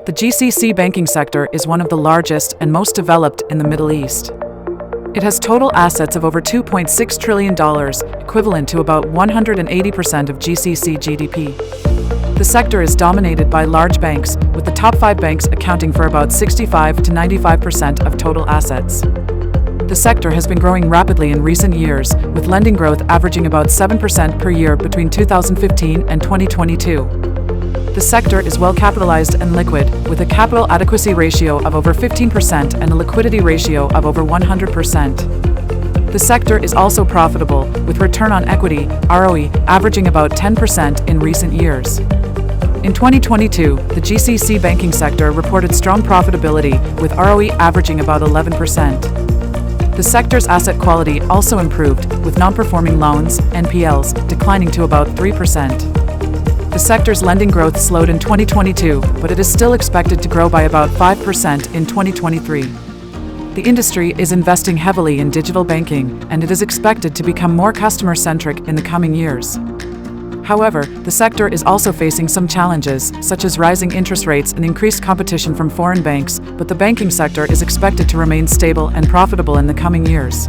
The GCC banking sector is one of the largest and most developed in the Middle East. It has total assets of over $2.6 trillion, equivalent to about 180% of GCC GDP. The sector is dominated by large banks, with the top 5 banks accounting for about 65 to 95% of total assets. The sector has been growing rapidly in recent years, with lending growth averaging about 7% per year between 2015 and 2022. The sector is well capitalized and liquid, with a capital adequacy ratio of over 15% and a liquidity ratio of over 100%. The sector is also profitable, with return on equity, ROE, averaging about 10% in recent years. In 2022, the GCC banking sector reported strong profitability, with ROE averaging about 11%. The sector's asset quality also improved, with non-performing loans, NPLs, declining to about 3%. The sector's lending growth slowed in 2022, but it is still expected to grow by about 5% in 2023. The industry is investing heavily in digital banking, and it is expected to become more customer-centric in the coming years. However, the sector is also facing some challenges, such as rising interest rates and increased competition from foreign banks, but the banking sector is expected to remain stable and profitable in the coming years.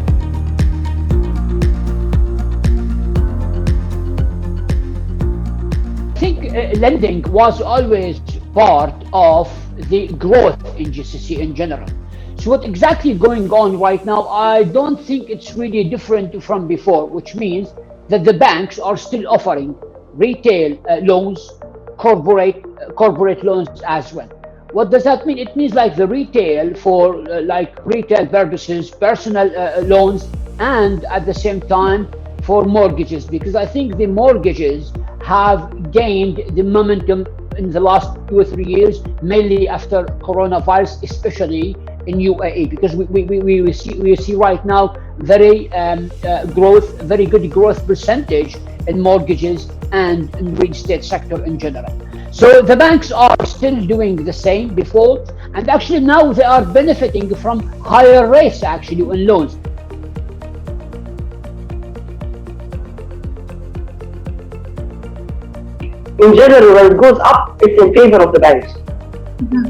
I think lending was always part of the growth in GCC in general. So what exactly going on right now, I don't think it's really different from before, which means that the banks are still offering retail loans, corporate loans as well. What does that mean? It means like the retail for like retail purposes, personal loans, and at the same time for mortgages, because I think the mortgages have gained the momentum in the last 2 or 3 years, mainly after coronavirus, especially in UAE, because we see right now very good growth percentage in mortgages and in real estate sector in general. So the banks are still doing the same before, and actually now they are benefiting from higher rates actually on loans. In general, when it goes up, it's in favor of the banks.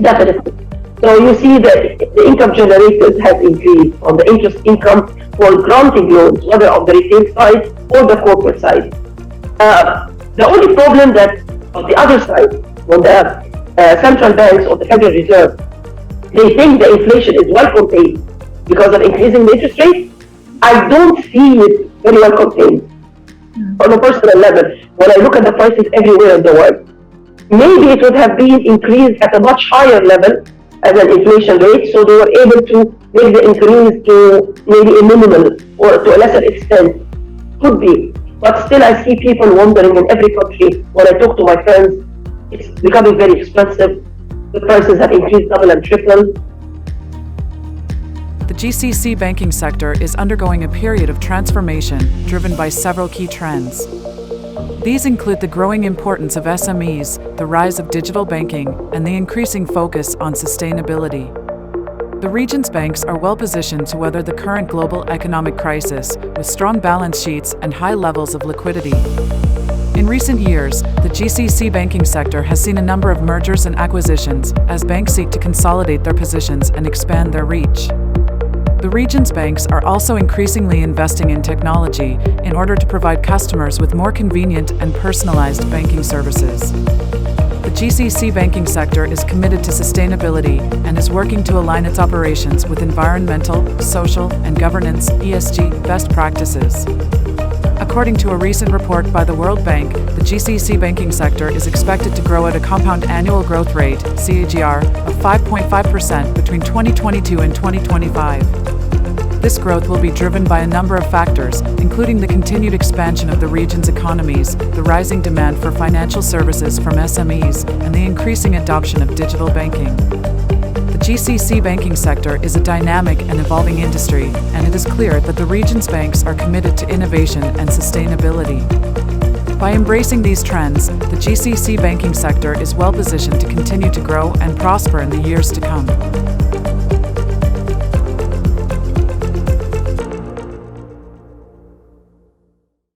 Definitely. So you see that the income generated has increased on the interest income for granting loans, whether on the retail side or the corporate side. The only problem that on the other side, when the central banks or the Federal Reserve, they think the inflation is well contained because of increasing the interest rate, I don't see it very well contained. On a personal level, when I look at the prices everywhere in the world, maybe it would have been increased at a much higher level as an inflation rate, so they were able to make the increase to maybe a minimal or to a lesser extent. Could be. But still I see people wondering in every country, when I talk to my friends, it's becoming very expensive. The prices have increased double and triple. The GCC banking sector is undergoing a period of transformation driven by several key trends. These include the growing importance of SMEs, the rise of digital banking, and the increasing focus on sustainability. The region's banks are well positioned to weather the current global economic crisis with strong balance sheets and high levels of liquidity. In recent years, the GCC banking sector has seen a number of mergers and acquisitions as banks seek to consolidate their positions and expand their reach. The region's banks are also increasingly investing in technology in order to provide customers with more convenient and personalized banking services. The GCC banking sector is committed to sustainability and is working to align its operations with environmental, social, and governance (ESG) best practices. According to a recent report by the World Bank, the GCC banking sector is expected to grow at a compound annual growth rate (CAGR) of 5.5% between 2022 and 2025. This growth will be driven by a number of factors, including the continued expansion of the region's economies, the rising demand for financial services from SMEs, and the increasing adoption of digital banking. The GCC banking sector is a dynamic and evolving industry, and it is clear that the region's banks are committed to innovation and sustainability. By embracing these trends, the GCC banking sector is well positioned to continue to grow and prosper in the years to come.